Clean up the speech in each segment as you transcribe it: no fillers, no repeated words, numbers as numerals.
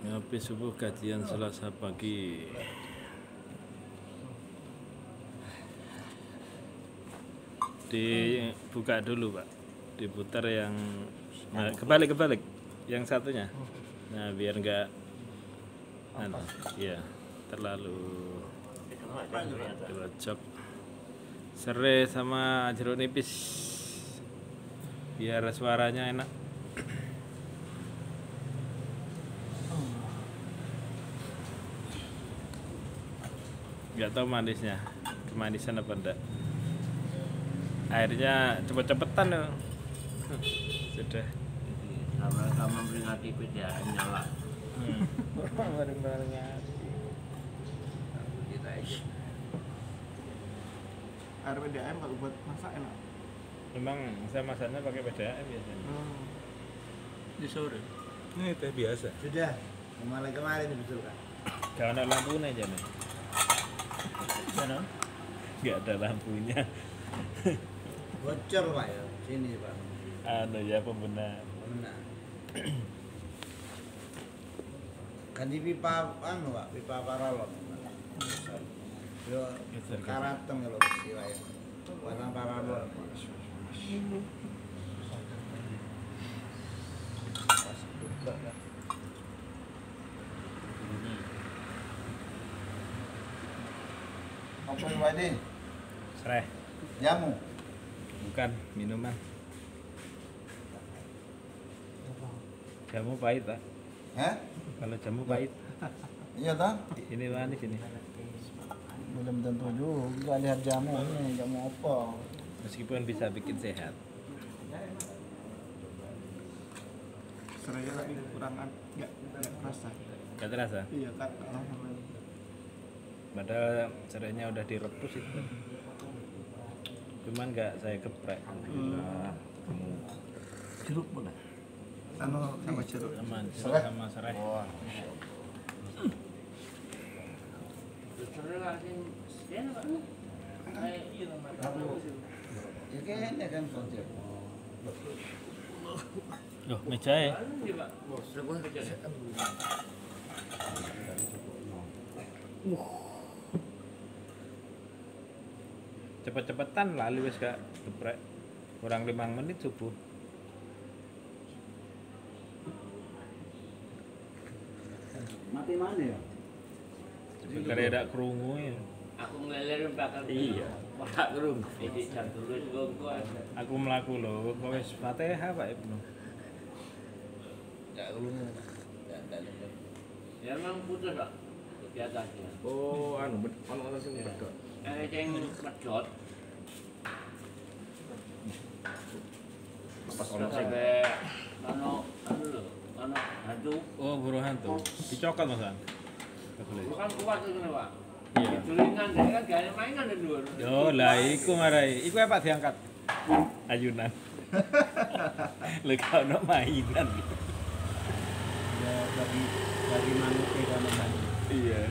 Ngopi subuh kajian Selasa pagi. Dibuka dulu Pak, diputar yang kebalik yang satunya. Nah biar enggak ya terlalu dirocok. Serai sama jeruk nipis biar suaranya enak. Nggak tahu manisnya, kemanisan apa enggak. Airnya cepet-cepetan loh. Sudah. Sama memperingati PDAM nyala. Bareng-bareng Kita aja. Air PDAM kalau buat masak enak. Memang saya masaknya pakai PDAM biasanya. Di sore. Ini teh biasa. Sudah, kemarin betul kan? Gak ada lampunya aja nih. Mana? Gak ada lampunya. Bocor Pak ya, sini Pak. Ya pembenar. Benar. Ganti pipa Pak, pipa paralon. Yo karateng ya lho besi wae. Warna paralon. Apa yang Wadin? Serai. Jamu. Bukan minuman. Jamu pahit Pak. Hah? Kalau jamu pahit. Iya toh? Ini manis ini. Belum tentu juga lihat jamu ini, jamu apa? Meskipun bisa bikin sehat. Seraya tapi kurang nggak terasa. Gak terasa. Iya kan. Padahal serainya udah direbus itu. Cuman nggak saya geprek. Jeruk mana? Sama jeruk. Sama serai. Ya kayaknya kan konsep. Loh, meja ya? Cepet-cepetan lali wis gak geprek. Kurang 5 menit subuh. Mati mana ya? Sebenarnya ada kerungu ya. Aku ngelelir bakal. Iya. Pak Gerung. Iki jam terus gonggo. Aku melaku loh, kok wis Fatihah Pak Ibnu. Enggak ulun. Ya memang putus Pak. Di atasnya. Oh, ono sing bedok. Sing medhot. Pas Ono sampe ono lho, ono hantu. Oh, buru hantu. Dicokot Mas An. Bukan kuat itu Pak. Iya. Julingan dia kan gak ada mainan di luar. Yo, lah iku marai. Iku apa diangkat? Ayunan. Lek ono mainan. Ya bagi manusia kan kan. Iya.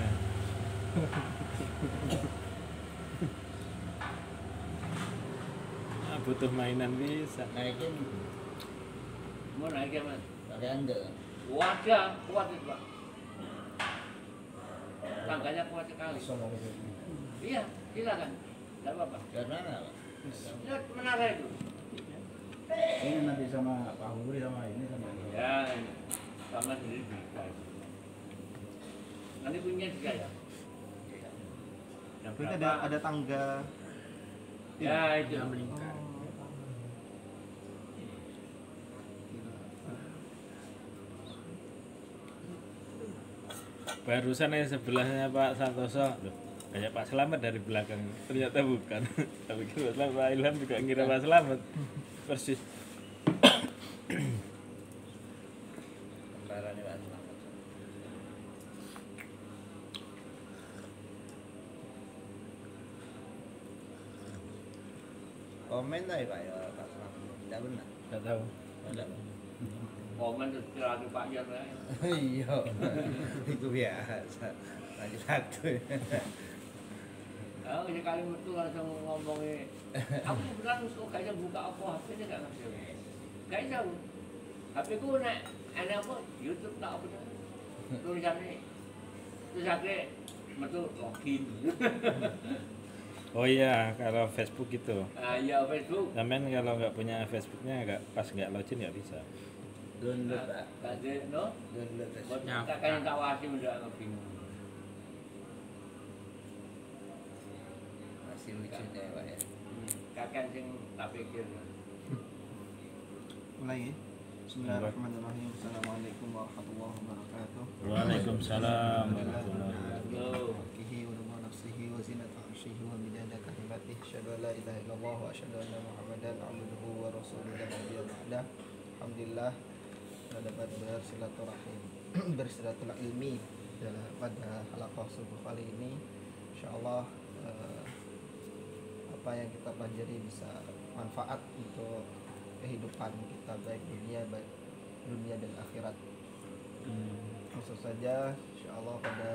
Butuh mainan bisa. Naikin Mau naik ya Mas? pakai anda. Kuat itu Pak. Tangganya kuat sekali. Iya, silakan. Tidak apa-apa. Dari mana Pak? Lihat menara itu. Ini nanti sama Pak Huri sama ini sama ini. Ya, sama sendiri bisa. Nanti punya juga ya. Berarti ada tangga. Ya itu. Barusan yang sebelahnya Pak Santoso, loh, kayak Pak Slamet dari belakang. Ternyata bukan. Tapi kira Pak Ilham juga ngira Pak Slamet. Persis. Kembarannya Pak Selamat. Komen tadi Pak ya Pak Selamat. Tidak benar. Gak tahu. Tidak. Komen terus kira Pak Jan ya. Iya. Itu biasa. Lagi satu. Oh, sekali metu langsung ngomongnya. Aku bilang kok kayaknya buka apa HP-nya gak ngerti. Gak tahu. HP ku nek ana apa YouTube tak apa. tulisannya metu login. Oh iya, kalau Facebook gitu. Ah iya Facebook. Sampean kalau nggak punya Facebooknya nggak pas nggak login nggak bisa. Download Pak. Kade no. Download Buat Facebook. kakak yang kawasi udah bingung. Masih lucu deh Pak ya. Kakak sing tak pikir. Mulai ya. Bismillahirrahmanirrahim. Assalamualaikum warahmatullahi wabarakatuh. Waalaikumsalam warahmatullahi wabarakatuh. Kihi wa nama nafsihi wa zinata arshihi wa midada kalimatihi. Asyhadu an la ilaha illallah wa asyhadu anna Muhammadan abduhu wa rasuluhu la nabiyya ba'dah. Alhamdulillah kita dapat bersilaturahim bersilaturahmi pada halaqah subuh kali ini. Insyaallah apa yang kita pelajari bisa manfaat untuk kehidupan kita baik dunia dan akhirat. Langsung saja insyaallah pada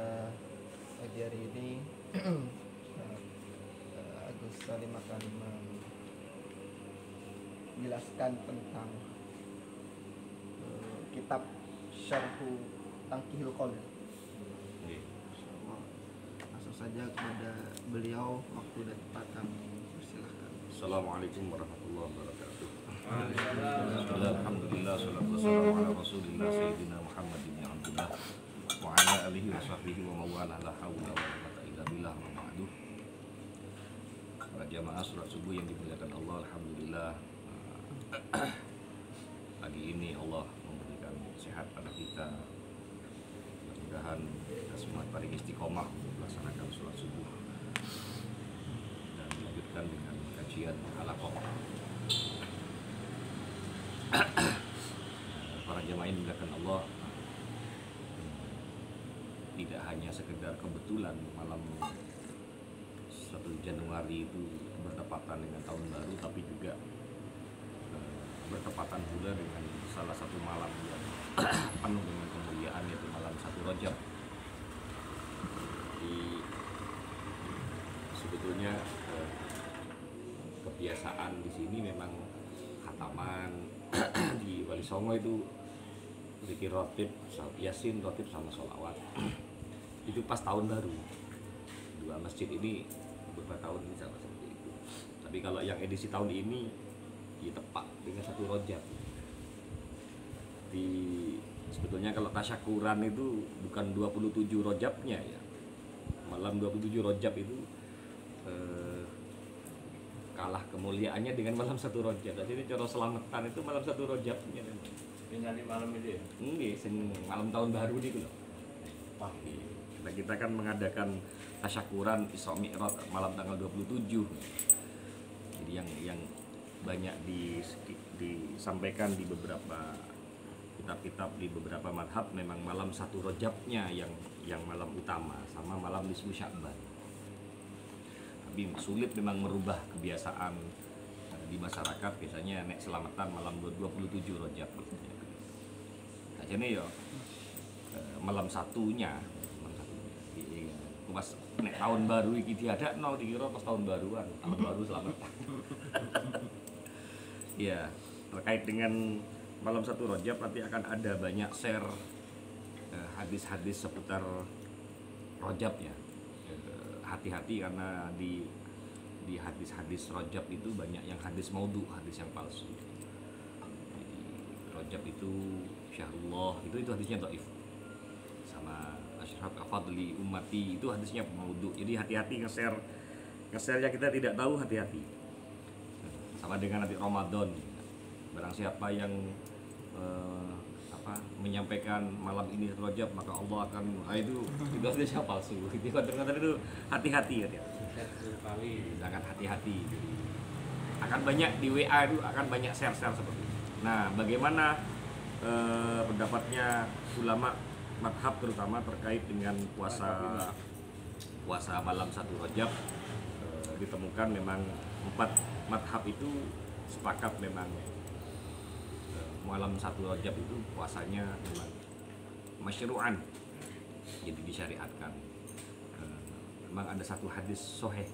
pagi hari ini Agus Salim akan menjelaskan tentang kitab Syarhu Tangkihul Qaul. Insyaallah langsung saja kepada beliau, waktu dan tempat kami persilahkan. Assalamualaikum warahmatullahi wabarakatuh. Alhamdulillah, salatu wassalamu ala rasulillah sayyidina Muhammad bin Abdullah wa ala alihi wa sahbihi wa mawala la hawla wa la quwwata illa billah wa ba'du. Para jamaah salat subuh yang dimuliakan Allah, alhamdulillah pagi ini Allah memberikan sehat pada kita. Mudah-mudahan kita semua paling istiqomah untuk melaksanakan salat subuh dan dilanjutkan dengan kajian halaqah. Para jemaah yang dimuliakan Allah, tidak hanya sekedar kebetulan malam 1 Januari itu bertepatan dengan tahun baru, tapi juga bertepatan pula dengan salah satu malam yang penuh dengan kemuliaan, yaitu malam 1 Rajab. Jadi sebetulnya kebiasaan di sini memang khataman di Wali Songo itu bikin rotib, yasin, rotib sama sholawat. Itu pas tahun baru. Dua masjid ini beberapa tahun ini sama seperti itu. Tapi kalau yang edisi tahun ini ya tepat dengan 1 Rajab. Di sebetulnya kalau tasyakuran itu bukan 27 Rajabnya ya. Malam 27 Rajab itu kalah kemuliaannya dengan malam 1 Rajab. Jadi cara selamatan itu malam 1 Rajabnya. Dengan di malam ini. Nggih, sing malam tahun baru niku lho. Wah, kita kan mengadakan tasyakuran Isra Mi'raj malam tanggal 27. Jadi yang banyak disampaikan di beberapa kitab-kitab di beberapa madhab memang malam 1 Rajabnya yang malam utama, sama malam nisfu Sya'ban. Tapi sulit memang merubah kebiasaan di masyarakat, biasanya nek selamatan malam 27 Rajab biasanya. Ajane ya malam satunya pas nek tahun baru iki diadakno dikira pas tahun baruan, tahun baru selamatan. Ya, terkait dengan malam 1 Rajab nanti akan ada banyak share hadis-hadis seputar Rajab ya. Hati-hati karena di hadis-hadis Rajab itu banyak yang hadis maudhu, hadis yang palsu. Jadi, Rajab itu syahrullah, itu hadisnya dhaif. Sama asyraf afadli ummati itu hadisnya maudhu. Jadi hati-hati nge-share yang kita tidak tahu, hati-hati. Sama dengan nanti Ramadan. Barang siapa yang menyampaikan malam ini Rajab maka Allah akan itu hadisnya palsu. Itu kadang-kadang itu hati-hati ya. Sangat hati-hati. Akan banyak di WA itu akan banyak share-share seperti itu. Nah, bagaimana pendapatnya ulama madhab terutama terkait dengan puasa malam 1 Rajab? Ditemukan memang 4 madhab itu sepakat memang malam 1 Rajab itu puasanya memang masyru'an, jadi disyariatkan. Memang ada satu hadis sahih,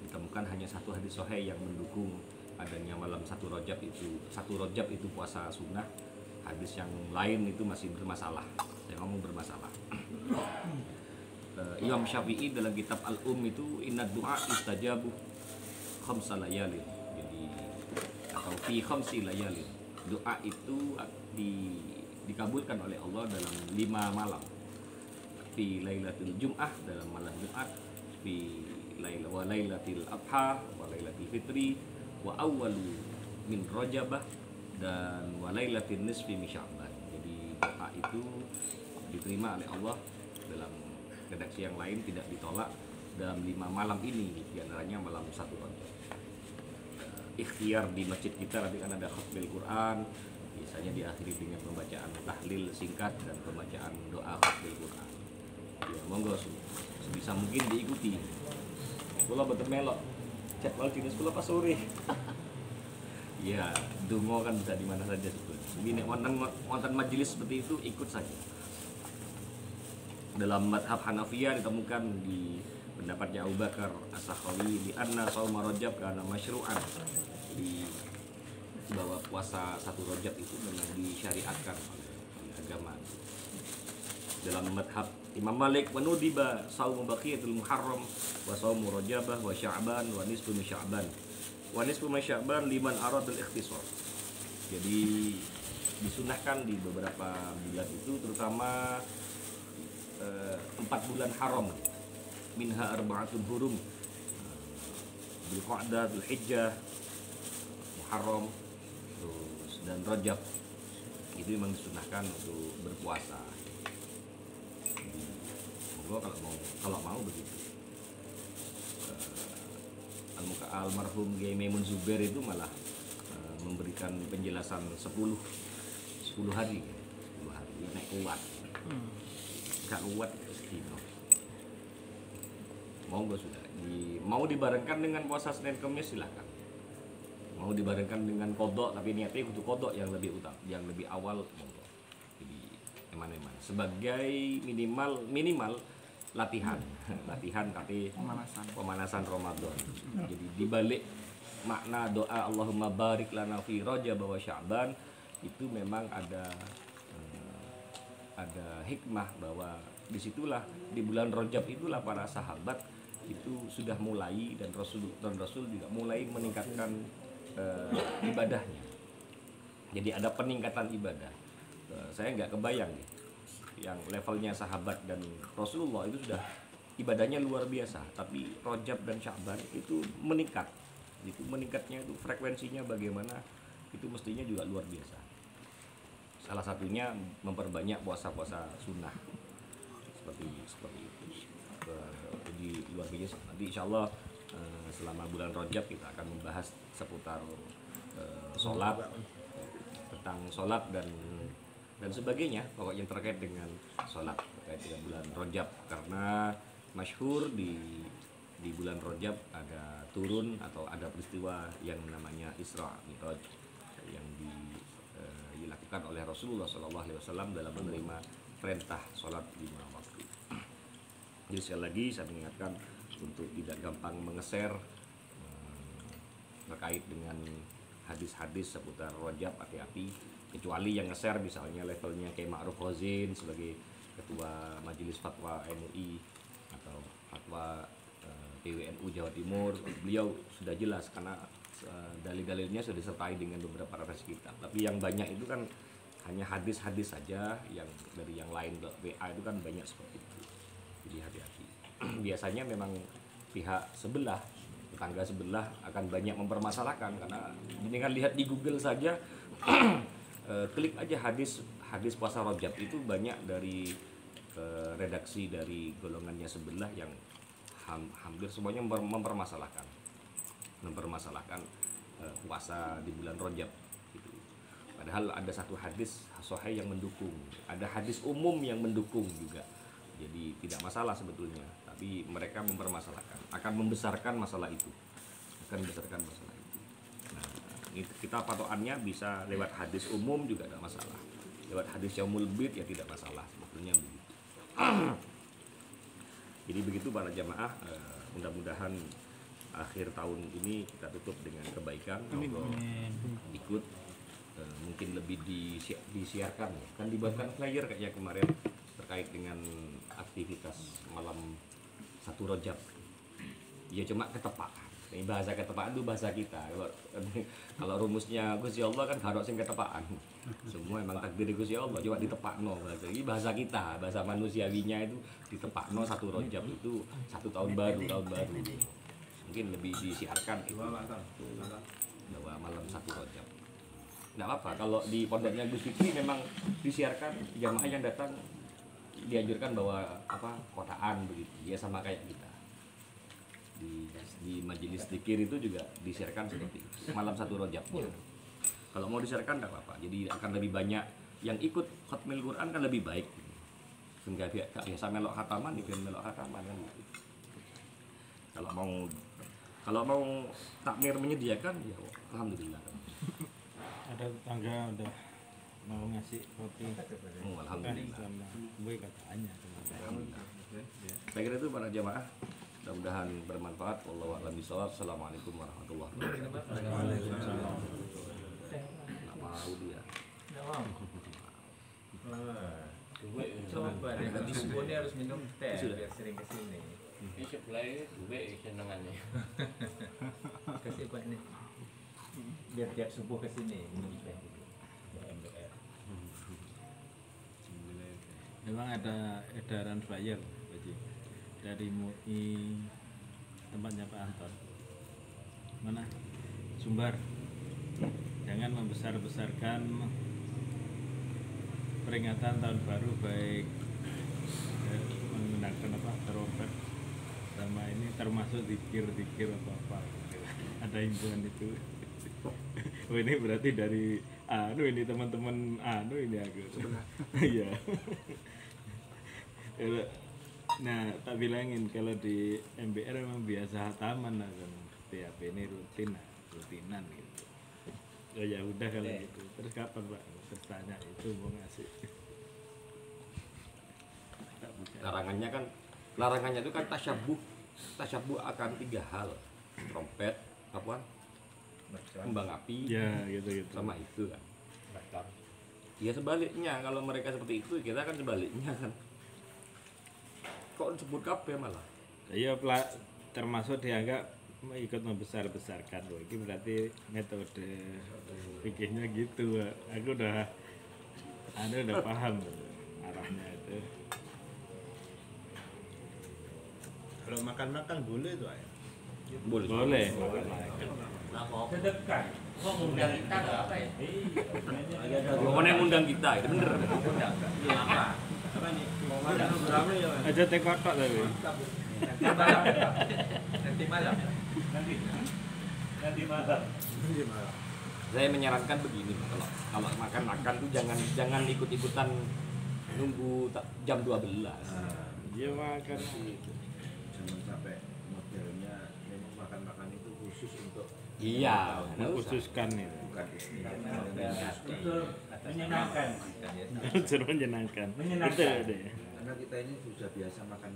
ditemukan hanya satu hadis sahih yang mendukung adanya malam 1 Rajab itu puasa sunnah. Hadis yang lain itu masih bermasalah. Saya ngomong bermasalah. Imam Syafi'i dalam kitab Al-Um itu inna du'a istajabu khamsa layalin. Jadi atau fi khamsi layalin. Doa itu dikabulkan oleh Allah dalam 5 malam. Fi lailatul Jum'ah, dalam malam Jumat, fi lailatul Adha wa lailatul Fitri wa awwalu min Rajabah dan wa lailatul nisfi min Sya'ban. Jadi doa itu diterima oleh Allah dalam redaksi yang lain, tidak ditolak dalam 5 malam ini, diantaranya malam 1 Rajab. Ikhtiar di masjid kita nanti kan ada khatmil Quran, biasanya diakhiri dengan pembacaan tahlil singkat dan pembacaan doa khatmil Quran. Ya monggo sebisa mungkin diikuti. Kula betul melok jadwal dinas kula pas sore. Ya, dungo kan bisa di mana saja sebetulnya. Ini wonten majelis seperti itu ikut saja. Dalam madhab Hanafiyah ditemukan di pendapatnya Abu Bakar As-Sakhawi di anna shauma Rajab karena masyru'an, di bahwa puasa 1 Rajab itu memang disyariatkan oleh agama. Dalam madhab Imam Malik menudiba saumu baqiyatul Muharram wa saumu Rajabah wa Sya'ban wa nisfu min Sya'ban wa nisfu min Sya'ban liman aradul ikhtisar. Jadi disunahkan di beberapa bulan itu, terutama 4 bulan haram, minha arba'atun hurum, Dzulqa'dah, Dzulhijjah, Muharram, terus dan Rajab. Itu memang disunahkan untuk berpuasa. Jadi, kalau mau begitu. Almarhum Kiai Maimun Zubair itu malah memberikan penjelasan 10 hari, 10 hari naik kuat. Gak kuat sedino. Monggo sudah. Mau dibarengkan dengan puasa Senin Kamis silakan. Mau dibarengkan dengan kodok tapi niatnya kudu kodok yang lebih utama, yang lebih awal, monggo. Jadi eman-eman. Sebagai minimal latihan tapi pemanasan Ramadan. Jadi dibalik makna doa Allahumma barik lana fi Rajab wa Sya'ban itu memang ada hikmah bahwa disitulah di bulan Rajab itulah para sahabat itu sudah mulai dan Rasul juga mulai meningkatkan ibadahnya. Jadi ada peningkatan ibadah. Saya nggak kebayang nih, yang levelnya sahabat dan Rasulullah itu sudah ibadahnya luar biasa, tapi Rajab dan Sya'ban itu meningkat. Itu meningkatnya itu frekuensinya bagaimana, itu mestinya juga luar biasa. Salah satunya memperbanyak puasa-puasa sunnah seperti itu. Jadi luar biasa. Nanti insya Allah selama bulan Rajab kita akan membahas seputar sholat, tentang sholat dan sebagainya, pokoknya terkait dengan sholat, terkait dengan bulan Rajab, karena masyhur di bulan Rajab ada turun atau ada peristiwa yang namanya Isra Mi'raj yang dilakukan oleh Rasulullah SAW dalam menerima perintah sholat 5 waktu. Jadi sekali lagi saya mengingatkan untuk tidak gampang mengeser terkait dengan hadis-hadis seputar Rajab, hati-hati. Kecuali yang nge-share misalnya levelnya kayak Ma'ruf Khozin sebagai ketua Majelis Fatwa MUI atau Fatwa PWNU Jawa Timur, beliau sudah jelas karena dalil-dalilnya sudah disertai dengan beberapa referensi kitab. Tapi yang banyak itu kan hanya hadis-hadis saja, yang dari yang lain WA itu kan banyak seperti itu. Jadi hati-hati. Biasanya memang pihak sebelah, tetangga sebelah akan banyak mempermasalahkan, karena dengan lihat di Google saja klik aja hadis puasa Rajab itu banyak dari redaksi dari golongannya sebelah yang hampir semuanya mempermasalahkan puasa di bulan Rajab gitu. Padahal ada satu hadis sahih yang mendukung, ada hadis umum yang mendukung juga. Jadi tidak masalah sebetulnya, tapi mereka mempermasalahkan, akan membesarkan masalah itu. Nah, kita patokannya bisa lewat hadis umum juga tidak masalah. Lewat hadis Yaumul Bid ya tidak masalah, sebetulnya begitu. Jadi begitu para jamaah, mudah-mudahan akhir tahun ini kita tutup dengan kebaikan. Ikut mungkin mungkin lebih disiarkan ya. Kan dibuatkan flyer kayaknya kemarin terkait dengan aktivitas malam 1 Rajab. Ya cuma ketepaan. Ini bahasa ketepaan itu bahasa kita. Kalau rumusnya Gusti Allah kan harus sing ketepaan. Semua emang takdir Gusti Allah, cuma ditepakno bahasa. Ini bahasa kita, bahasa manusiawinya itu ditepakno 1 Rajab itu 1 tahun baru. Mungkin lebih disiarkan itu bahwa malam 1 Rajab. Nggak apa-apa kalau di pondoknya Gus Fikri memang disiarkan, jamaah yang datang dianjurkan bahwa kotaan begitu. Ya sama kayak kita. Di majelis zikir itu juga disiarkan seperti itu. Malam 1 Rajab. Kalau mau disiarkan nggak apa-apa. Jadi akan lebih banyak yang ikut khatmil Quran kan lebih baik. Sehingga biasa melok khataman, melok khataman kan gitu. Kalau mau takmir menyediakan ya alhamdulillah. Ada tetangga udah mau ngasih kopi. Oh, alhamdulillah. Sama gue katanya. Alhamdulillah. Saya kira itu para jamaah. Mudah-mudahan bermanfaat. Wallahu a'lam bishawab. Assalamualaikum warahmatullahi wabarakatuh. Nggak mau dia. Coba deh, nanti subuh dia harus minum teh biar sering kesini. Ini sebelah ini duwe senengannya. Kasih buat nih. Biar tiap subuh kesini minum teh. MBR. Memang ada edaran flyer Haji, dari MUI tempatnya Pak Anton. Mana? Sumbar. Jangan membesar-besarkan peringatan tahun baru baik menggunakan trompet sama ini termasuk zikir apa ada himbauan itu. Oh ini berarti dari ini teman-teman ini aku iya. Nah tak bilangin kalau di MBR memang biasa hataman lah kan, tiap ini rutinan gitu. Oh ya udah kalau gitu. Terus kapan Pak? Terus tanya itu mau ngasih. Larangannya itu kan tasyabuh akan 3 hal. Trompet, kembang api, Ya gitu. sama itu kan. Ya sebaliknya kalau mereka seperti itu kita kan sebaliknya kan. Kok disebut kabeh malah? Iya termasuk dianggap ikut membesar-besarkan loh. Ini berarti metode pikirnya gitu. Aku udah paham arahnya itu. Kalau makan boleh tuh ayah. Boleh. Sedekah. Kok ngundang kita nggak apa ya? Pokoknya ngundang kita, itu bener. Apa nih? Berapa ya? Aja teh kotak tapi. Nanti malam. Saya menyarankan begini, kalau makan tuh jangan ikut-ikutan nunggu jam 12. Dia makan Jangan sampai modelnya memang makan itu khusus untuk Iya, mengkhususkan itu. bukan istilah. Menyenangkan. Seru menyenangkan. Betul deh. Karena kita ini sudah biasa makan.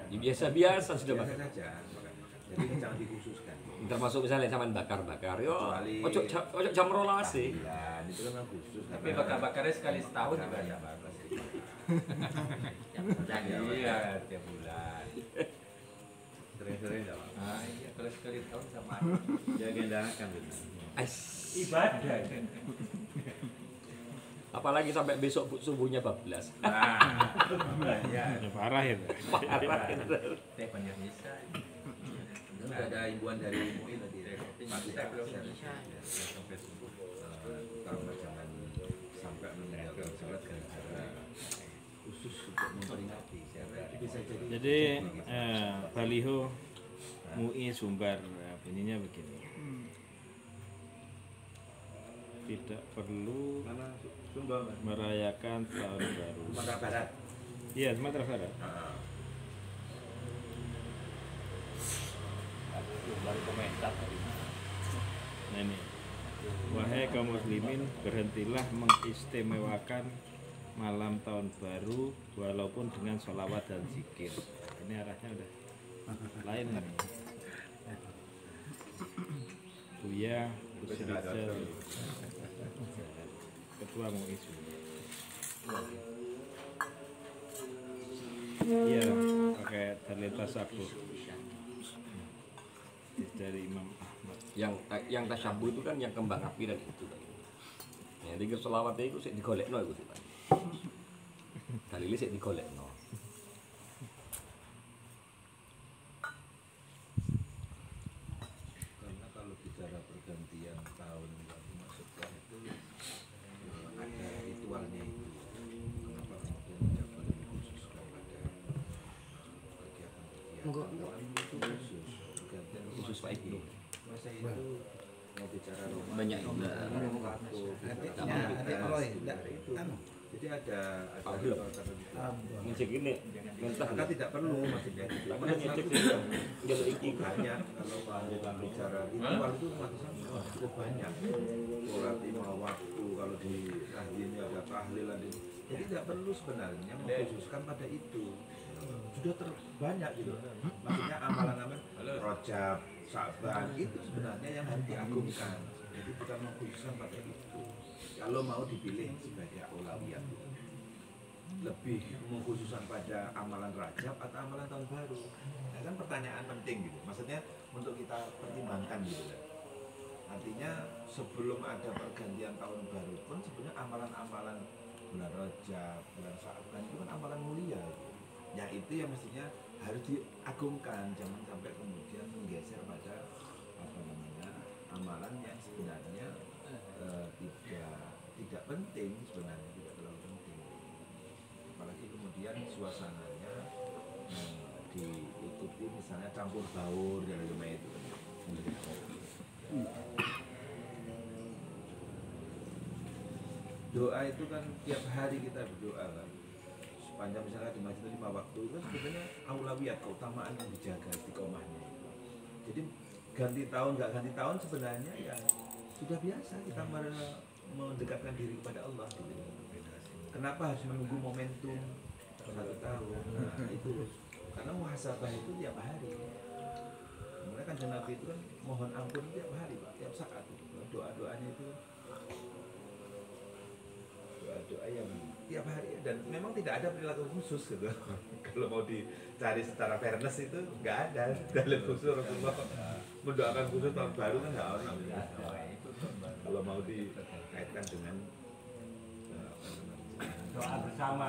Ya, biasa sudah Biasa makan. saja makan. Jadi jangan dikhususkan. Termasuk misalnya zaman bakar-bakar, yo, Kecuali- ojo jam 12 sih. Ya, itu kan memang khusus. Tapi bakar-bakarnya sekali setahun juga ada bagus. Iya, tiap bulan. Sering-sering enggak apa. Ah iya, kalau sekali setahun sama. Ya gendakan gitu. Ibadah. Apalagi sampai besok subuhnya bablas. Nah, ya. Ya, parah itu. Teh banyak bisa. Sudah ada himbauan dari MUI tadi. Kita belum bisa. Sampai subuh. Karena jangan sampai meninggalkan sholat gara-gara khusus untuk memperingati. Itu bisa Jadi baliho MUI Sumbar bunyinya begini. Tidak perlu mana Sumbar merayakan tahun baru. Sumatera Barat. Iya, Sumatera Barat. Baru komentar tadi. Nah ini, wahai kaum muslimin, berhentilah mengistimewakan malam tahun baru walaupun dengan sholawat dan zikir. Ini arahnya udah lain nih. Buya, Gus Rizal. tua mau isu. Iya, pakai dalil tasabuh dari Imam Ahmad. Yang tasyabuh itu kan yang kembang api dan itu kan. Ya dikir selawat itu sik digolekno iku sih. Dalile sik digolekno. Karena kalau bicara pergantian tahun yang dimaksudkan itu ada ritualnya itu. Kenapa kemudian ucapan dikhususkan pada kegiatan-kegiatan khusus pergantian Khusus Pak Ibnu. masa itu mau bicara Ramadan Banyak waktu Adik Roy, itu. Jadi ada Oh, belum. Ngecek ini mentah maka tidak perlu maksudnya. Lama ngecek sih. Jalur iki Banyak kalau mau bicara ritual itu umat Islam cukup banyak. Sholat lima waktu, kalau di tahlil ada tahlilan ini. Jadi tidak perlu sebenarnya mengkhususkan pada itu. Sudah terbanyak gitu. Maksudnya amalan-amalan Rajab, Sa'ban itu sebenarnya yang harus diagungkan. Jadi bukan mengkhususkan pada itu. Kalau mau dipilih sebagai aulawiyat, lebih mengkhususkan pada amalan Rajab atau amalan tahun baru. Nah, kan pertanyaan penting gitu. Maksudnya untuk kita pertimbangkan gitu kan. Artinya sebelum ada pergantian tahun baru pun sebenarnya amalan-amalan bulan Rajab, bulan Sa'ban itu kan amalan mulia gitu. Ya itu yang mestinya harus diagungkan, jangan sampai kemudian menggeser pada apa namanya amalan yang sebenarnya tidak penting, sebenarnya tidak terlalu penting. Apalagi kemudian suasananya diikuti misalnya campur baur dan lain-lain itu. Doa itu kan tiap hari kita berdoa kan. Sepanjang misalnya di masjid 5 waktu itu sebenarnya aulawiyat, keutamaan yang dijaga istiqomahnya itu. Jadi ganti tahun nggak ganti tahun sebenarnya ya sudah biasa kita mendekatkan diri kepada Allah gitu. Kenapa harus menunggu momentum 1 tahun? Nah, itu karena muhasabah itu tiap hari. Kemudian kan Nabi itu kan mohon ampun tiap hari Pak, tiap saat itu. Doa-doanya itu doa-doa yang tiap hari dan memang tidak ada perilaku khusus gitu. Kalau mau dicari secara fairness itu nggak ada dalil khusus Rasulullah mendoakan khusus tahun baru kan nggak ada. Kalau mau dikaitkan dengan Doa bersama.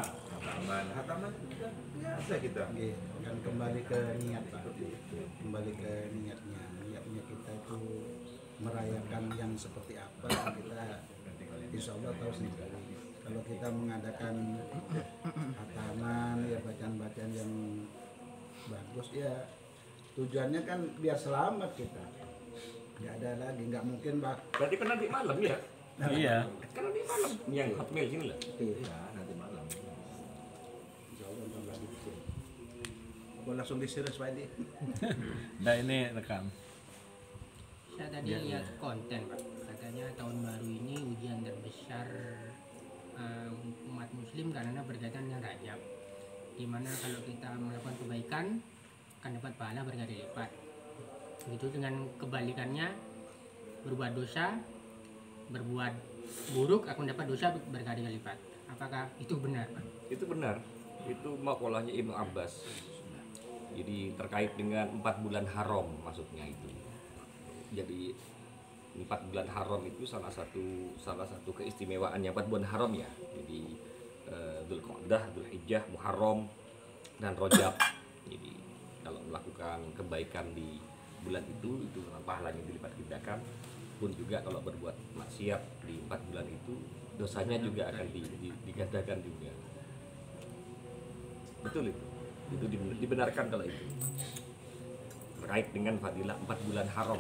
hataman itu kan biasa kita. Dan kembali ke niat Pak. Kembali ke niatnya. Niatnya kita itu merayakan yang seperti apa kita insya Allah tahu sendiri. Kalau kita mengadakan hataman ya bacaan-bacaan yang bagus ya tujuannya kan biar selamat kita. Nggak ada lagi, nggak mungkin Pak. Berarti kan nanti malam ya? Iya. Kan nanti malam yang hotmail sini lah. Ya nanti malam. Insya Allah ntar lagi di sini. Apa langsung diserius Pak Edi? Nah ini rekam. Saya tadi lihat konten Pak, katanya tahun baru ini ujian terbesar umat muslim karena berkaitan dengan Rajab, dimana kalau kita melakukan kebaikan akan dapat pahala berkali lipat. Begitu dengan kebalikannya, berbuat dosa, berbuat buruk akan dapat dosa berkali-kali lipat. Apakah itu benar Pak? Itu benar. Itu makolahnya Ibnu Abbas. Jadi terkait dengan 4 bulan haram maksudnya itu. Jadi 4 bulan haram itu salah satu keistimewaannya 4 bulan haram ya. Jadi Dzulqa'dah, Dzulhijjah, Muharram dan Rajab. Jadi kalau melakukan kebaikan di bulan itu pahalanya dilipat gandakan. Pun juga kalau berbuat maksiat di 4 bulan itu dosanya juga akan digandakan juga. Betul itu. Itu dibenarkan kalau itu. Terkait dengan fadilah 4 bulan haram.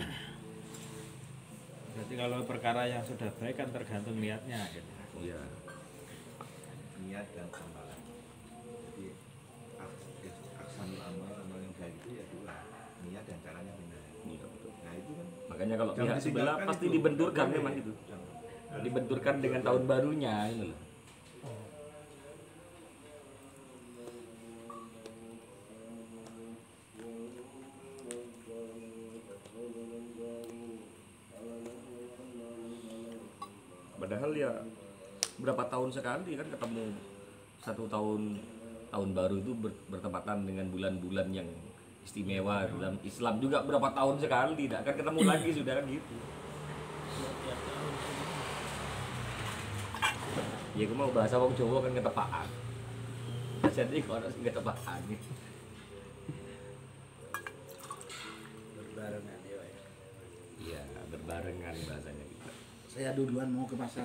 Berarti kalau perkara yang sudah baik kan tergantung niatnya gitu. Iya. Niat dan amalan. Jadi aksanul amal yang baik itu ya 2, niat dan caranya benar. Iya betul. Nah itu kan Makanya kalau jangan pihak sebelah ditinggalkan pasti itu. dibenturkan Boleh. memang itu. Jangan. Dibenturkan dengan tahun barunya ini loh. Padahal ya berapa tahun sekali kan ketemu. 1 tahun baru itu bertepatan dengan bulan-bulan yang istimewa dalam Islam juga berapa tahun sekali, tidak akan ketemu lagi sudah kan gitu. Ya aku mau bahasa wong Jawa kan ketepaan. Jadi kalau ada ketepaan gitu. Berbarengan ya. Iya, berbarengan bahasanya gitu. Saya duluan mau ke pasar.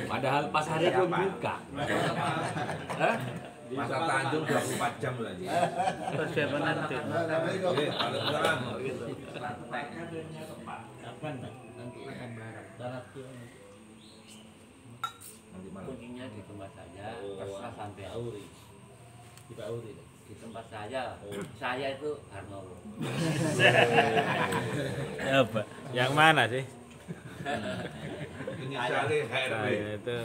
Padahal pasarnya belum buka. Hah? Pasar Tanjung 24 jam lagi. Persiapan nanti. Kalau sekarang gitu. Nanti malam. Kuncinya di tempat saya, terserah sampai Auri. Di Pak Auri. Di tempat saya itu Harnowo. Ya, Pak. Yang mana sih? Ini cari HRW. Saya itu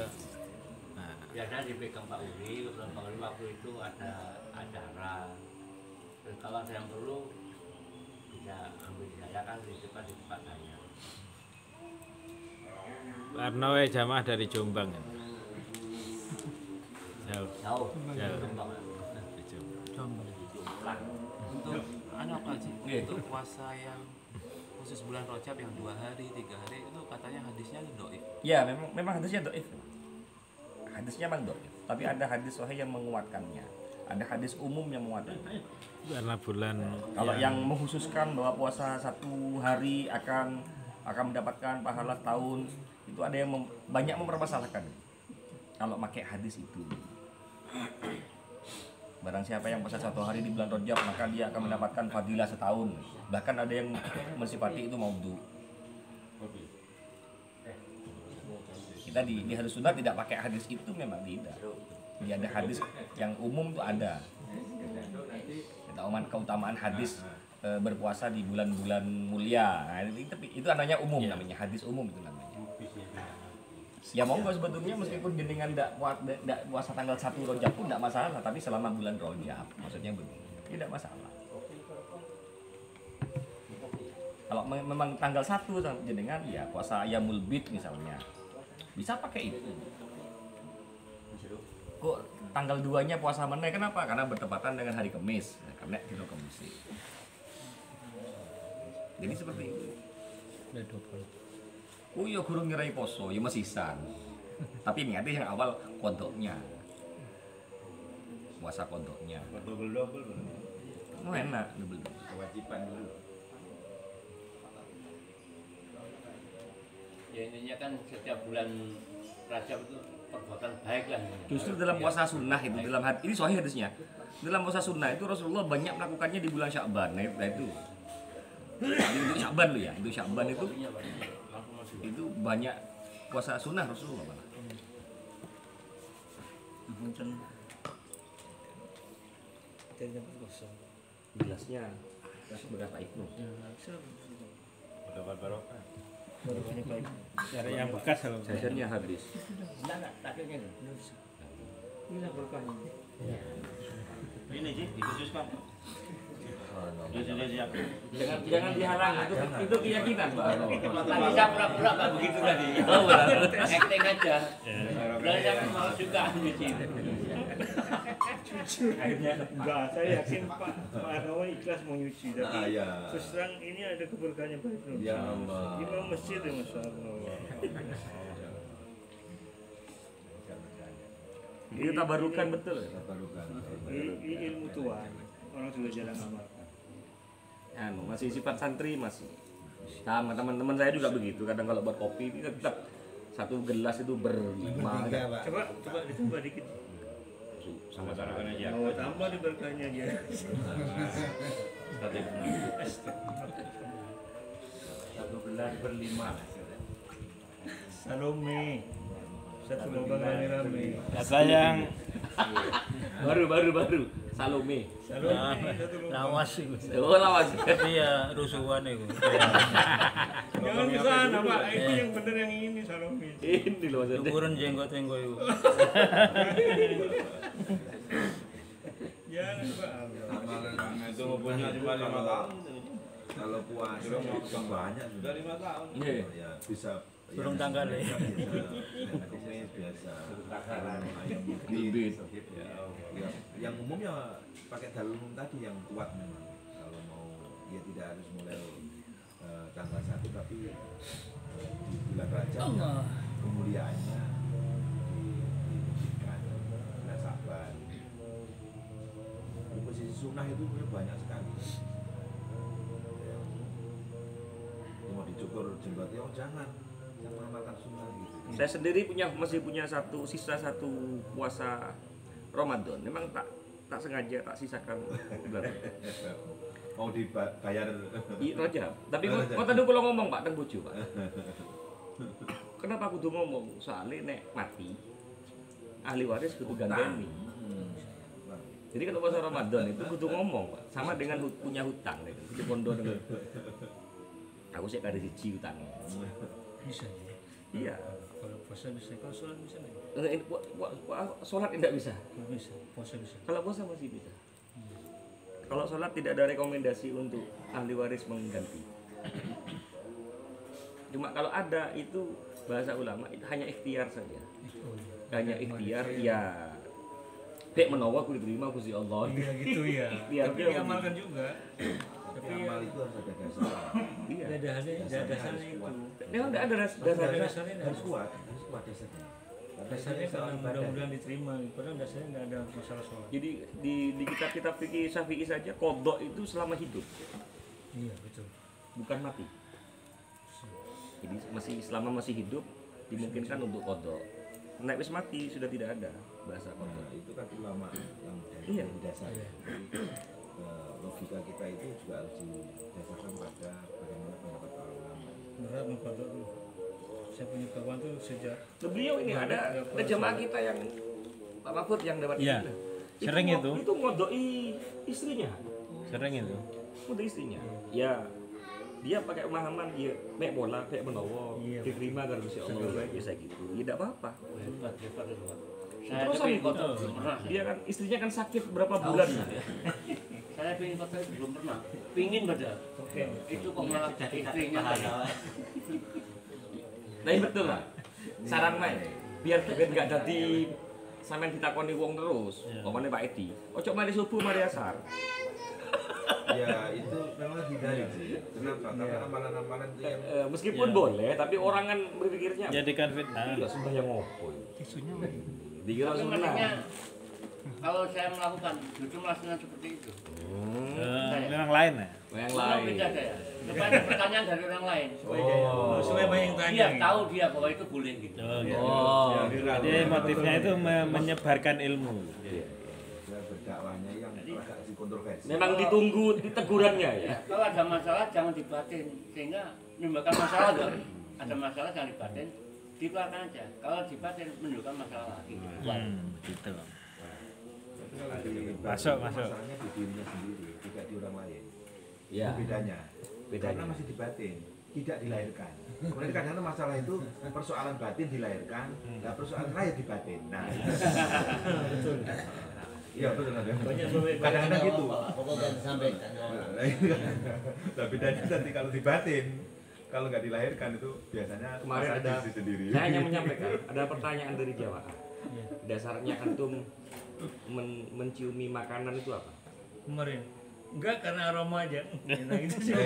Biasanya dipegang Pak Uri, kebetulan Pak Uri waktu itu ada acara. Terus kalau ada yang perlu bisa ambil saya kan di tempat saya. Karno jamaah dari Jombang. Jauh. Jauh. Jauh. Jombang. Dari Jombang. Jombang. Untuk anak aja Iya. untuk puasa yang khusus bulan Rajab yang 2 hari 3 hari itu katanya hadisnya doif. Ya, memang hadisnya dhaif. Hadisnya memang dhaif, tapi ada hadis sahih yang menguatkannya. Ada hadis umum yang menguatkannya. Karena bulan Kalau yang mengkhususkan bahwa puasa 1 hari akan mendapatkan pahala tahun, itu ada yang banyak mempermasalahkan. Kalau pakai hadis itu, barang siapa yang puasa 1 hari di bulan Rajab maka dia akan mendapatkan fadilah setahun. Bahkan ada yang mensifati itu maudhu. Kita di hadis sunnah tidak pakai hadis itu, memang tidak. Dia ada hadis yang umum itu ada. Kita keutamaan hadis berpuasa di bulan-bulan mulia. Nah, itu namanya umum, namanya hadis umum itu namanya. Ya monggo sebetulnya meskipun jenengan tidak puasa tanggal 1 Rajab pun tidak masalah, tapi selama bulan Rajab, maksudnya begitu, tidak masalah. Kalau memang tanggal 1 jenengan ya puasa Yaumul Bid misalnya, bisa pakai itu. Kok tanggal 2-nya puasa mana? Kenapa? Karena bertepatan dengan hari Kamis, karena dino Kamis. Jadi seperti itu. Oh iya guru ngirai poso, ya mesisan. Tapi ingatnya yang awal kodoknya. Puasa kodoknya. Double-double. Oh enak, double. Kewajiban dulu. Ya intinya kan setiap bulan Rajab itu perbuatan baik lah. Justru dalam puasa sunnah itu, dalam ini sahih hadisnya. Dalam puasa sunnah itu Rasulullah banyak melakukannya di bulan Sya'ban. Nah itu. Itu Sya'ban loh ya. Itu Sya'ban itu banyak puasa sunnah Rasulullah malah. Gelasnya berapa itu? dapat barokah. Cari yang bekas kalau Jajannya habis. ini sih dikhususkan. Jangan dihalang, itu keyakinan Pak. Tadi saya pura-pura Pak begitu tadi. Acting aja. Belajar mau juga nyuci. Akhirnya Enggak, saya yakin Pak Arnawa ikhlas mau nyuci, tapi ya. terus terang ini ada keberkahannya Pak Ibnu. Ya Allah. Imam masjid ya Masya Allah. itu tabarukan betul. Ini ilmu tua, orang sudah jarang amalkan. Masih sifat santri masih. Sama teman-teman saya juga begitu. Kadang kalau buat kopi itu tetap satu gelas itu berlima. Coba ditambah dikit. sama tarakan aja. Mau tambah di berkahnya aja. Satu gelas berlima. Salome. Satu lubang rame-rame. Kata yang baru Salome. Salome satu lubang. Lawas sih. Oh lawas. Iya, rusuhan itu. Jangan ke sana Pak, itu yang bener yang ini Salome. Ini loh maksudnya. Ukuran jenggot-jenggot itu. Jangan Pak. Amalan itu punya cuma 5 tahun. Kalau puasa banyak sudah 5 tahun. Iya. Ya bisa Burung tanggal ya. Kumis biasa. Ayam bibit. Ya, yang umumnya pakai dalil umum tadi yang kuat memang. Kalau mau ya tidak harus mulai tanggal 1 tapi di bulan Rajab ya, kemuliaannya dibuktikan bulan Saban. Di posisi sunnah itu banyak sekali. Ya. Mau dicukur jenggotnya, oh jangan mengamalkan sunnah gitu. Saya sendiri masih punya sisa satu puasa Ramadan. Memang tak sengaja tak sisakan bulan. Mau dibayar Rajab. Tapi kok tadi kalau ngomong Pak teng bojo Pak. Kenapa aku tuh ngomong? Soalnya nek mati ahli waris kudu gandeni. Jadi kalau puasa Ramadan itu kudu ngomong Pak. Sama dengan punya hutang nek di pondok. Aku sih kada siji hutangnya. Bisa ya. Iya. Kalau puasa bisa, kalau sholat bisa nggak? Sholat tidak bisa. Bisa, puasa bisa. Kalau puasa masih bisa. Kalau sholat tidak ada rekomendasi untuk ahli waris mengganti. Cuma kalau ada itu bahasa ulama itu hanya ikhtiar saja. Hanya ikhtiar ya. Dek menawa aku diterima Gusti Allah. Iya gitu ya. Tapi diamalkan juga. Tapi amal itu harus ada dasar. Iya. Ada dasarnya itu. Memang tidak ada dasarnya. Harus kuat dasarnya. Dasarnya karena mudah-mudahan diterima. Padahal dasarnya tidak ada masalah sholat. Jadi di kitab-kitab fikih Syafi'i saja qadha itu selama hidup. Iya betul. Bukan mati. Jadi selama masih hidup dimungkinkan untuk qadha. Nek wis mati sudah tidak ada bahasa qadha. Nah, itu kan ulama yang dari dasar. Logika kita itu juga harus didasarkan pada bagaimana pendapat para ulama. Berat mengqadha dulu. Saya punya kawan tuh sejak beliau ini ada jemaah kita yang Pak Mahfud yang dapat ya, sering itu ngodoi istrinya. Sering itu. Udah istrinya. Ya dia pakai pemahaman dia mek bola kayak menawa diterima karo Gusti Allah biasa gitu. Ya tidak apa-apa. Terus dia kan istrinya kan sakit berapa bulan. Saya pengen kota belum pernah. Pingin padahal. Oke. Itu kok malah istrinya Nah betul lah. Saran main biar nggak jadi sampean ditakoni wong terus. Pokoknya Pak Edi. Ojo mari subuh mari asar. Ya itu memang hindari sih. Kenapa? Karena amalan-amalan itu yang meskipun boleh, tapi orang kan berpikirnya jadikan fitnah. Iya sembahyang ngopo. Isunya dikira sunnah. Kalau saya melakukan justru melakukan seperti itu. Memang lain ya? Yang lain. Beda saya. Supaya ada pertanyaan dari orang lain. Supaya banyak yang tanya. Dia tahu dia bahwa itu boleh gitu. Jadi motifnya itu menyebarkan ilmu. berdakwahnya yang agak kontroversi. Memang ditunggu ditegurannya ya. Kalau ada masalah jangan dibatin sehingga menimbulkan masalah dong. Ada masalah jangan dibatin, dikeluarkan aja. Kalau dibatin menimbulkan masalah lagi. Gitu. Masuk. Masalahnya di dirinya sendiri, tidak di orang lain. Ya. Itu bedanya. Karena masih dibatin, tidak dilahirkan. Kemudian kadang-kadang masalah itu persoalan batin dilahirkan, nah persoalan lahir dibatin. Nah, betul. Iya betul ada. Kadang-kadang gitu. Pokoknya disampaikan. Nah bedanya nanti kalau dibatin, kalau nggak dilahirkan itu biasanya kemarin ada sendiri. Saya hanya menyampaikan ada pertanyaan dari Jawa. Dasarnya antum menciumi makanan itu apa? Kemarin enggak karena aroma aja. Nah, gitu sih.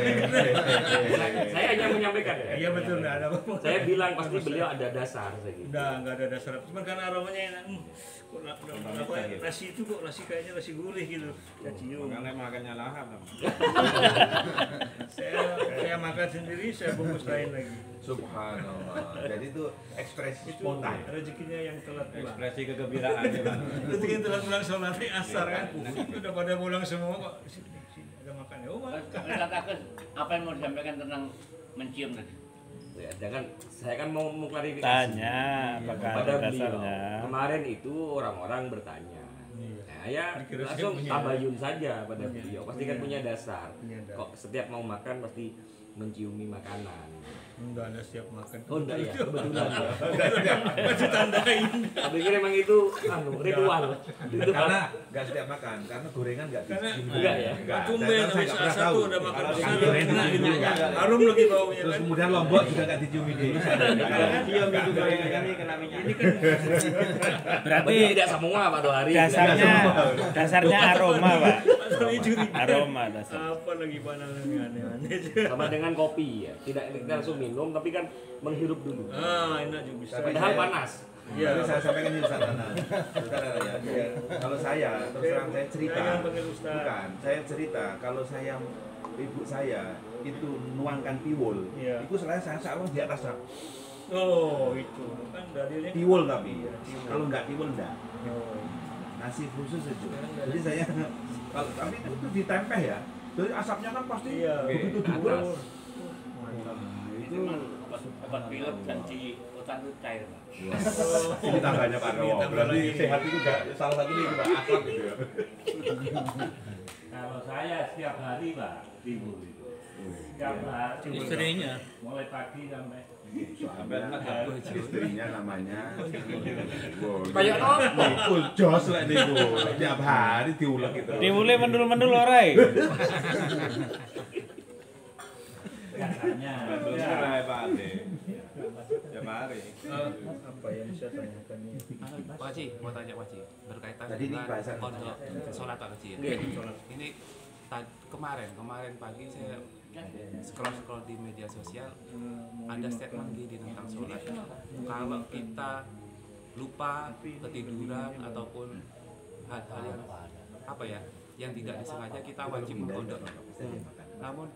Saya hanya menyampaikan ya. Iya betul enggak ada apa-apa. Saya bilang pasti beliau ada dasar saya gitu. Enggak ada dasar. Cuma karena aromanya enak. Kok nasi itu kok nasi kayaknya nasi gurih gitu. Ya cium. Makanya makannya lahap. Saya makan sendiri, saya bungkus lain lagi. Subhanallah. Jadi itu ekspresi spontan. Rezekinya yang telat pulang. Ekspresi kegembiraan ya Bang. Rezeki yang telat pulang sholat asar kan. Udah pada pulang semua kok. Sini ada makan ya. Oh makan. Katakan apa yang mau disampaikan tentang mencium tadi? Ya, jangan saya kan mau klarifikasi. Tanya apakah pada ada beliau. dasarnya. Kemarin itu orang-orang bertanya. Nah, ya langsung tabayun saja pada beliau. Pasti kan punya dasar. Kok setiap mau makan pasti menciumi makanan. Enggak ada siap makan. Oh enggak ya, kebetulan. Masih tandain. Tapi kira emang itu ritual. Karena nggak setiap makan, karena gorengan nggak dicium. Enggak ya. Tumben Saya habis nggak pernah satu tahu. udah makan Kalau besar gorengan enak gitu. enggak. Harum lagi baunya Terus kan. kemudian lombok juga nggak diciumi dulu. Cium itu gorengan ini kena minyak. Ini kan Berarti tidak semua Pak Dohari. Dasarnya aroma, Pak. masalahnya curiga. Aroma dasar. Apa lagi pandangan aneh-aneh. Sama dengan kopi ya. Tidak langsung minum tapi kan menghirup dulu. Enak juga bisa. Padahal panas. Iya, saya sampaikan ini Ustaz Nana. Ya. Kalau saya, terus terang saya cerita. Jangan panggil Ustaz. Bukan, saya cerita kalau saya ibu saya itu nuangkan tiwul, Iya. itu saya selalu di atas rak. Oh, itu kan dalilnya. Tiwul tapi, Iya, tiwul. kalau nggak tiwul enggak. Oh. Nasi khusus itu. Jadi saya kalau tapi itu ditempeh ya. Jadi asapnya kan pasti Iya. begitu diuras. Mantap. Itu obat pilek dan di hutan itu cair, Pak. ini tambahnya Pak Rowo. Berarti sehat itu enggak salah satunya itu Pak asap gitu ya. Kalau saya setiap hari, Pak, timbul itu. Setiap hari. Istrinya. Mulai pagi sampai Istrinya namanya Kayak apa? Nikul jos lah niku. Tiap hari diulek itu. Tiwule mendul-mendul ora e. biasanya. Pak Ade. Ya mari. Apa yang saya tanyakan ini? Pak Haji, mau tanya Pak Haji, berkaitan Tadi ini dengan bahasa- pondok sholat Pak Haji ya. Ini kemarin pagi saya scroll di media sosial ada statement gini tentang sholat. Kalau kita lupa, ketiduran ataupun hal-hal yang apa ya, yang tidak disengaja kita wajib mengkodok. Namun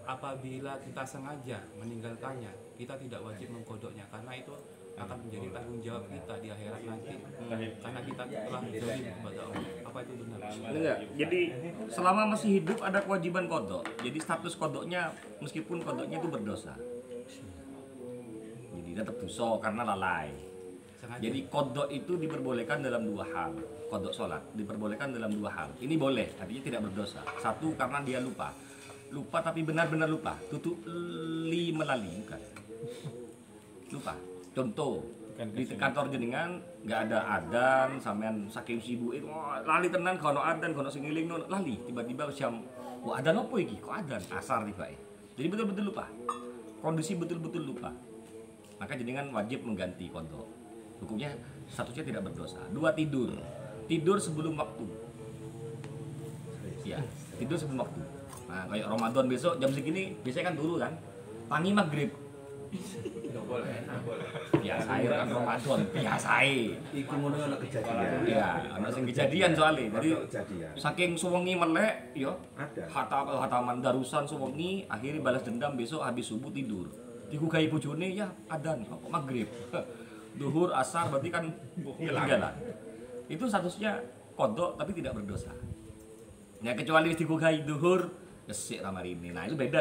apabila kita sengaja meninggalkannya, kita tidak wajib mengkodoknya karena itu akan menjadi tanggung jawab kita di akhirat nanti. Karena kita telah zalim kepada Allah. Apa itu benar? Enggak. Jadi selama masih hidup ada kewajiban kodok. Jadi status kodoknya meskipun kodoknya itu berdosa. Jadi tetap dosa karena lalai. Sengaja. Jadi kodok itu diperbolehkan dalam dua hal. Kodok sholat diperbolehkan dalam dua hal. Ini boleh, artinya tidak berdosa. Satu karena dia lupa. Lupa tapi benar-benar lupa. Tutu li melali bukan. Lupa. Contoh di kantor jenengan nggak ada adan, sampean saking sibuk itu lali tenan kono adan kono sing ngiling lali tiba-tiba jam wah adan apa iki kok adan asar tiba jadi betul-betul lupa kondisi betul-betul lupa maka jenengan wajib mengganti kodok hukumnya statusnya tidak berdosa. Dua tidur sebelum waktu ya tidur sebelum waktu. Nah kayak Ramadan besok jam segini biasanya kan dulu kan tangi maghrib biasa kan Ramadan biasa Iku ngono ana kejadian. ya ana sing kejadian soalnya jadi Kejadian. saking suwengi melek yo Ada. hataman darusan suwengi akhirnya balas dendam besok habis subuh tidur digugai bojone ya adan kok maghrib duhur asar berarti kan ketinggalan itu statusnya kodok tapi tidak berdosa ya kecuali digugai duhur gesik ramari ini nah itu beda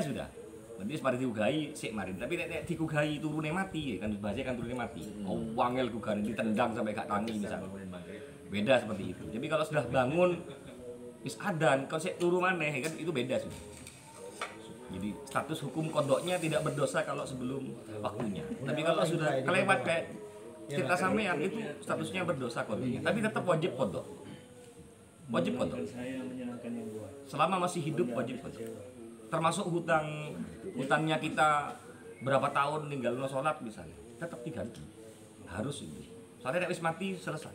sudah nanti semari digugai sik marin tapi nek digugai turune mati kan bahasa kan turune mati wangel gugan ditendang sampai gak tangi misalnya beda seperti itu jadi kalau sudah bangun wis adan kalau sik turu maneh kan itu beda sudah jadi status hukum kodoknya tidak berdosa kalau sebelum waktunya tapi kalau sudah kelewat kayak cerita sampean itu statusnya berdosa kodoknya tapi tetap wajib kodok Saya menyenangkan yang buat. selama masih hidup wajib kodok termasuk hutannya kita berapa tahun ninggal no sholat misalnya tetap diganti harus ini soalnya wis mati selesai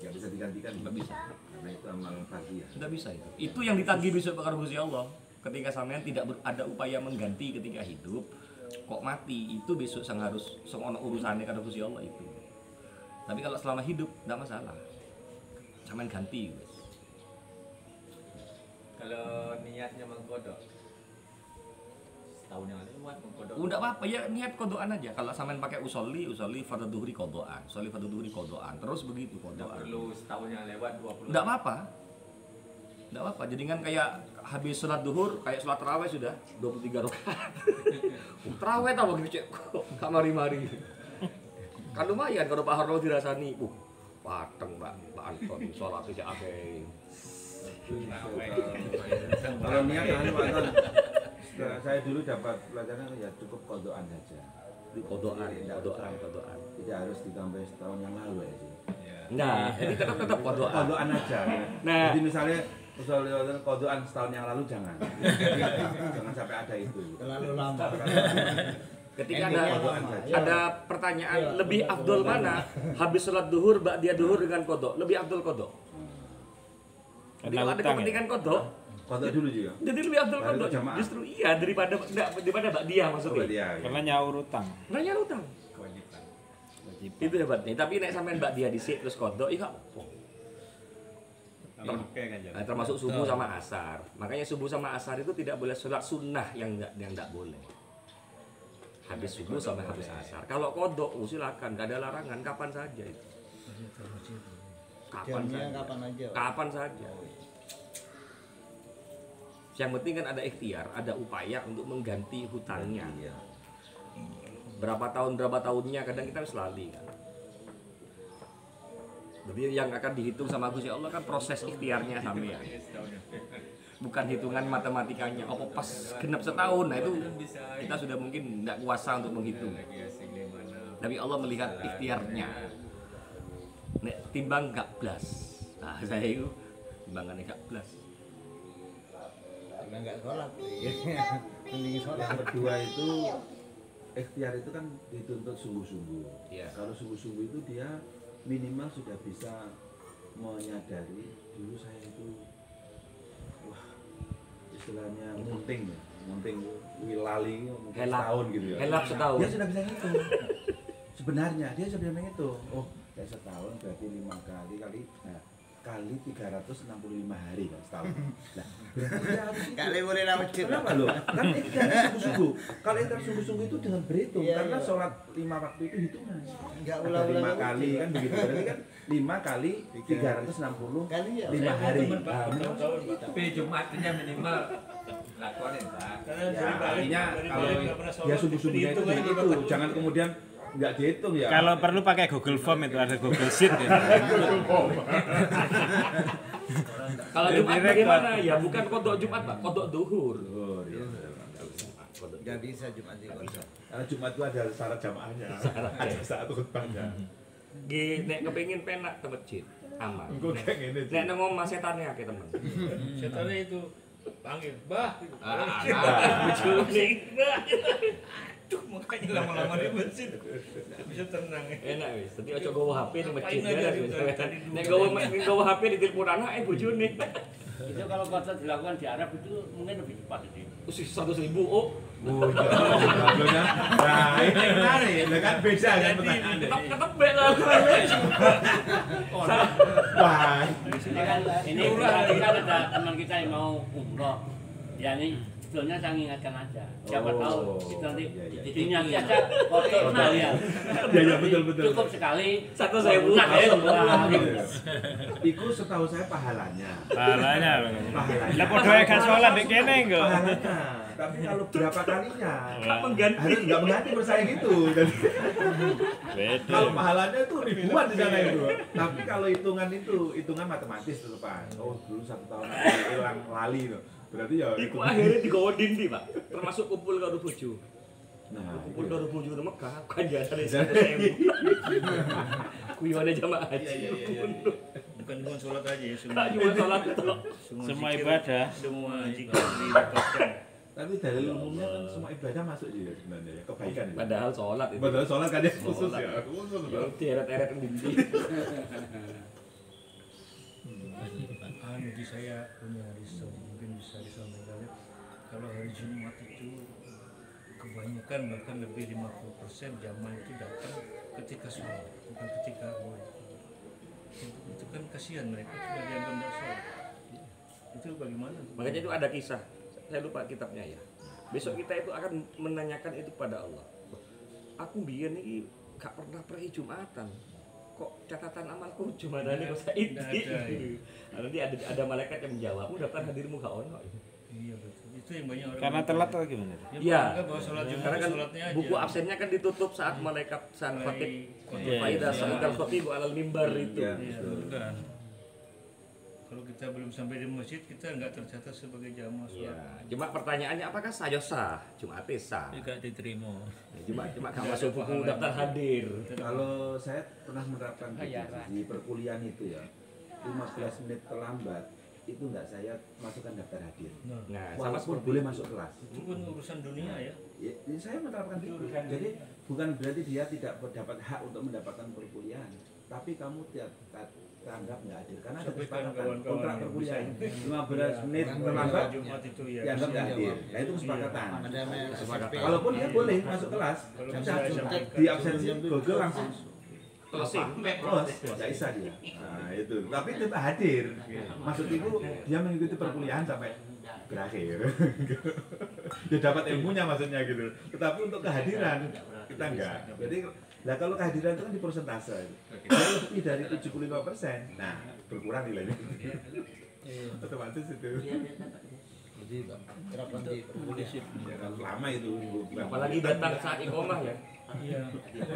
Nggak bisa digantikan. nggak bisa Karena itu amal pagi ya. nggak bisa itu yang ditagih besok bakar Gusti Allah ketika sampean tidak ada upaya mengganti ketika hidup kok mati itu besok sang harus ono urusannya karo Gusti Allah itu tapi kalau selama hidup nggak masalah sampean ganti Kalau niatnya mengkodok setahun yang lalu buat mengkodok. udah apa ya niat kodokan aja kalau sampean pakai usolli fardhu dhuhri kodokan usolli fardhu dhuhri kodokan terus begitu Tidak kodokan perlu setahun yang lewat 20. nggak apa jadi kan kayak habis sholat duhur kayak sholat tarawih sudah 23 rakaat tarawih tau begitu cek kamari-mari kan lumayan kalau Pak Harno dirasani pateng Pak Anton sholat tidak akeh Kalau niat kan Pak, saya dulu dapat pelajaran ya cukup kodoan saja. Kodoan. Tidak harus ditambah setahun yang lalu ya sih. Enggak, jadi tetap kodoan. Kodoan aja. Nah, jadi misalnya kodoan setahun yang lalu jangan. Jangan sampai ada itu. Terlalu lama. Ketika ada pertanyaan lebih afdol mana? Habis sholat duhur, ba'diyah duhur dengan kodok, lebih afdol kodok. Jadi kalau ada kepentingan kodok dulu juga. Jadi lebih afdol kodok. Justru iya daripada ba'diyah maksudnya. Karena nyaur utang. Kewajiban. Itu hebat nih. Tapi nek sampean ba'diyah dhisik terus kodok, iya apa? Termasuk subuh sama asar. Makanya subuh sama asar itu tidak boleh sholat sunnah yang enggak boleh. Habis subuh sampai habis asar. Kalau kodok, silakan, nggak ada larangan, kapan saja itu. Kapan saja. Yang penting kan ada ikhtiar, ada upaya untuk mengganti hutangnya. Berapa tahunnya, kadang kita harus lali kan. Jadi yang akan dihitung sama Gusti Allah kan proses ikhtiarnya sampai ya. Bukan hitungan matematikanya. Apa pas genap setahun, nah itu kita sudah mungkin tidak kuasa untuk menghitung. Tapi Allah melihat ikhtiarnya. Nek timbang gak blas. Nah saya itu timbangannya gak blas. Karena nggak sholat. Mending sholat. Yang kedua itu ikhtiar itu kan dituntut sungguh-sungguh. Kalau sungguh-sungguh itu dia minimal sudah bisa menyadari dulu saya itu istilahnya munting wilali mungkin setahun gitu ya. Helap setahun. Dia sudah bisa ngitung. Sebenarnya dia sudah menghitung. Oh, ya setahun berarti 5 kali 365 hari kan setahun. Nah, kali boleh nama kenapa loh? Kan ikhtiarnya sungguh-sungguh. Kalau ikhtiar sungguh-sungguh itu dengan berhitung karena sholat 5 waktu itu hitungan. Enggak ulang-ulang 5 kali kan begitu. Berarti kan 5 kali 360 kali 5 hari. Tapi Jumatnya minimal lakonin Pak. Artinya kalau dia sungguh-sungguhnya itu jangan kemudian nggak dihitung ya. Kalau perlu pakai Google Form itu ada Google Sheet ya. Kalau Jumat bagaimana? Ya bukan kodok Jumat Pak, kodok duhur. Nggak bisa Jumat di kodok. Karena Jumat itu ada syarat jamaahnya, ada saat khutbahnya. Nek kepengin penak ke masjid, aman. Nek nang omah setane akeh temen. Setannya itu panggil, "Bah." Aduh, makanya lama-lama di masjid nggak bisa tenang. Enak wis, tapi aja gowo HP di masjid beres. Nek gowo HP di telepon anak bojone. Itu kalau puasa dilakukan di Arab itu mungkin lebih cepat itu. 100.000 oh. Nah, ini menarik, kan beda kan pertanyaannya. Ketebek lah. Wah, ini kan ada teman kita yang mau umroh. Ya ini sebetulnya saya ingatkan aja. Siapa tahu itu nanti dinyati aja kotor nah ya. Ya betul. Cukup sekali 1.000. nah ya. Iku setahu saya pahalanya. Lah podoke gak sholat nek kene engko. Pahalanya. Tapi kalau berapa kalinya? Mengganti. Harus nggak mengganti menurut saya gitu. Kalau pahalanya itu ribuan di sana itu. Tapi kalau hitungan matematis tuh Pak. Oh dulu 1 tahun hilang lali tuh. Berarti ya iku akhirnya digawa dindi Pak, termasuk kumpul karo bojo. Nah, kumpul karo bojo nang Mekah, kan jasane 100.000. Kuyone jamaah haji. Bukan cuma sholat aja ya, Tak cuma sholat tok. Semua ibadah. Semua jika didapatkan. Tapi dalil umumnya kan semua ibadah masuk juga sebenarnya ya, kebaikan ya. Padahal sholat itu. Padahal sholat kan dia khusus ya. Ya deret-eret dindi. Jadi saya punya riset, mungkin bisa disampaikan. Kalau hari Jumat itu kebanyakan bahkan lebih 50% jamaah itu datang ketika sholat, bukan ketika awal. Itu kan kasihan mereka juga dianggap tidak sholat. Itu bagaimana? Makanya itu ada kisah. Saya lupa kitabnya ya. Besok kita itu akan menanyakan itu pada Allah. Aku biyen iki gak pernah pergi Jumatan. Kok catatan amalku Jumatane kok saiki. Nanti ada malaikat yang menjawabmu daftar hadirmu gak ono. Iya betul. Itu yang banyak orang. Karena telat atau gimana? Iya. Karena kan buku absennya kan ditutup saat malaikat saat khatib. Faida sa'idal khatib alal mimbar itu. Bukan. Kalau kita belum sampai di masjid, kita nggak tercatat sebagai jamaah Ya, sholat. cuma pertanyaannya apakah saya sah? Jumat sah. Juga diterima. Cuma kamu masuk buku daftar hadir. Kalau saya pernah menerapkan di perkuliahan itu ya, 15 menit terlambat itu enggak saya masukkan daftar hadir. Nah, sama Walaupun seperti boleh masuk kelas. Itu pun urusan dunia ya. Ya, saya menerapkan itu. Jadi bukan berarti dia tidak mendapat hak untuk mendapatkan perkuliahan, tapi kamu tidak anggap nggak hadir karena ada Sampaikan kesepakatan kawan-kawan kontrak yang perkuliahan bisa. 15 menit terlambat Jumat itu ya. dianggap nggak hadir. Nah itu kesepakatan. Kesepakatan. Walaupun dia boleh masuk kelas, Kalau bisa misalnya cuma SMP, di absensi Google langsung closing. close, nggak bisa dia. Nah itu, tapi tetap hadir. Maksud itu dia mengikuti perkuliahan sampai berakhir. Dia dapat ilmunya maksudnya gitu. Tetapi untuk kehadiran kita enggak. Jadi lah kalau kehadiran itu kan di persentase. Kalau lebih dari 75%, nah berkurang nilainya. Otomatis itu. Jadi terapkan di polisi. Ya, kan lama itu. Apalagi datang saat iqomah ya. Iya.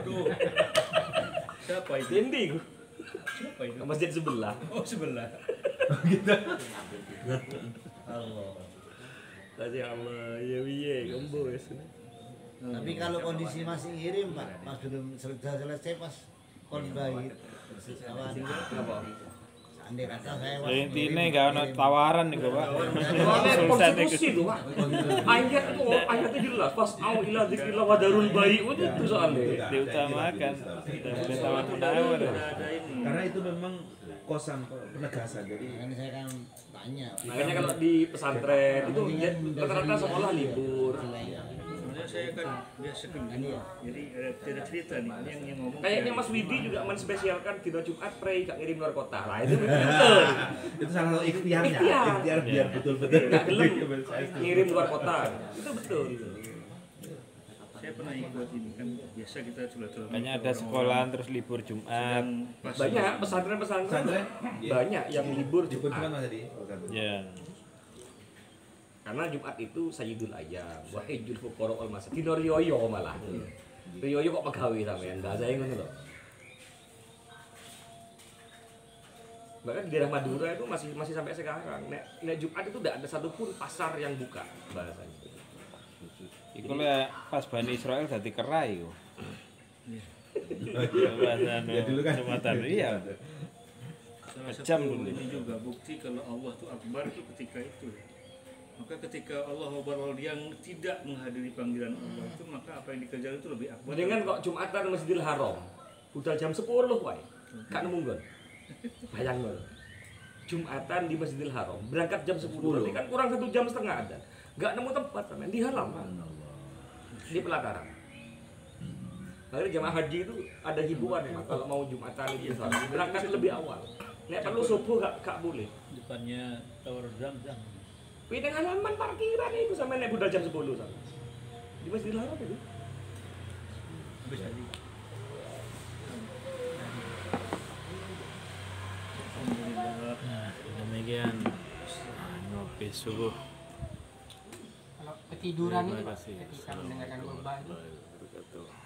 Aduh. Siapa itu? Dendi gua. Siapa itu? Ke masjid sebelah. Oh, sebelah. Allah. Kasih Allah, ya wiye, gembos. Tapi kalau kondisi masih ngirim Pak, pas belum selesai pas khotbah gitu. Andai kata saya Ya intinya nggak ada tawaran nih Pak. Soalnya konstitusi tuh Pak. Ayat itu ayatnya jelas. Pas au ila dzikrillah wa darul bayi itu soalnya. Diutamakan. Tidak boleh tawar-menawar. Karena itu memang kosan penegasan. Jadi Kan saya kan tanya. Makanya kalau di pesantren itu rata-rata sekolah libur. Sebenarnya saya kan biasa kan. Jadi ada cerita nih, ini yang ngomong. Kayaknya Mas Widi juga menspesialkan dino Jumat prei gak ngirim luar kota. Lah itu betul. itu salah satu ikhtiarnya. Ikhtiar. Ikhtiar biar betul-betul Gak gelem ngirim luar kota. Itu betul. Saya pernah ikut ini kan, biasa kita silaturahmi. Makanya ada sekolahan terus libur Jumat. Banyak pesantren-pesantren banyak yang libur Jumat. Ya. Karena Jumat itu Sayyidul Ayyam, wa hajjul fuqara wal masakin. Dino riyoyo malah. Riyoyo kok pegawe sampean, enggak saya ngono lho. Bahkan di daerah Madura itu masih sampai sekarang. Nek Jumat itu tidak ada satupun pasar yang buka bahasanya. Iku lek pas Bani Israel dadi kerai yo. Ya dulu kan. Jumatan iya. Salah Kejam satu dulu. ini juga bukti kalau Allah itu akbar itu ketika itu. Maka ketika Allah akbar yang tidak menghadiri panggilan Allah itu, maka apa yang dikerjakan itu lebih akbar. Dengan kok Jumatan Masjidil Haram. Udah jam 10 wae. Gak nemu nggon. Bayangno. Jumatan di Masjidil Haram, berangkat jam 10. Berarti kan kurang 1,5 jam ada. Gak nemu tempat sampean di haram. Di pelataran. Lalu jamaah haji itu ada hiburan ya, kalau mau Jumatan itu berangkat lebih awal. Nek perlu subuh gak boleh. Depannya Tower Zam-Zam. Pindah halaman parkiran itu sampai nek budal jam 10 sama. Di Masjidil Haram itu. Habis tadi. Nah, demikian ngopi subuh. Kalau ketiduran itu Terima Pak, kasih. ketika mendengarkan khotbah itu Assalamualaikum warahmatullahi wabarakatuh.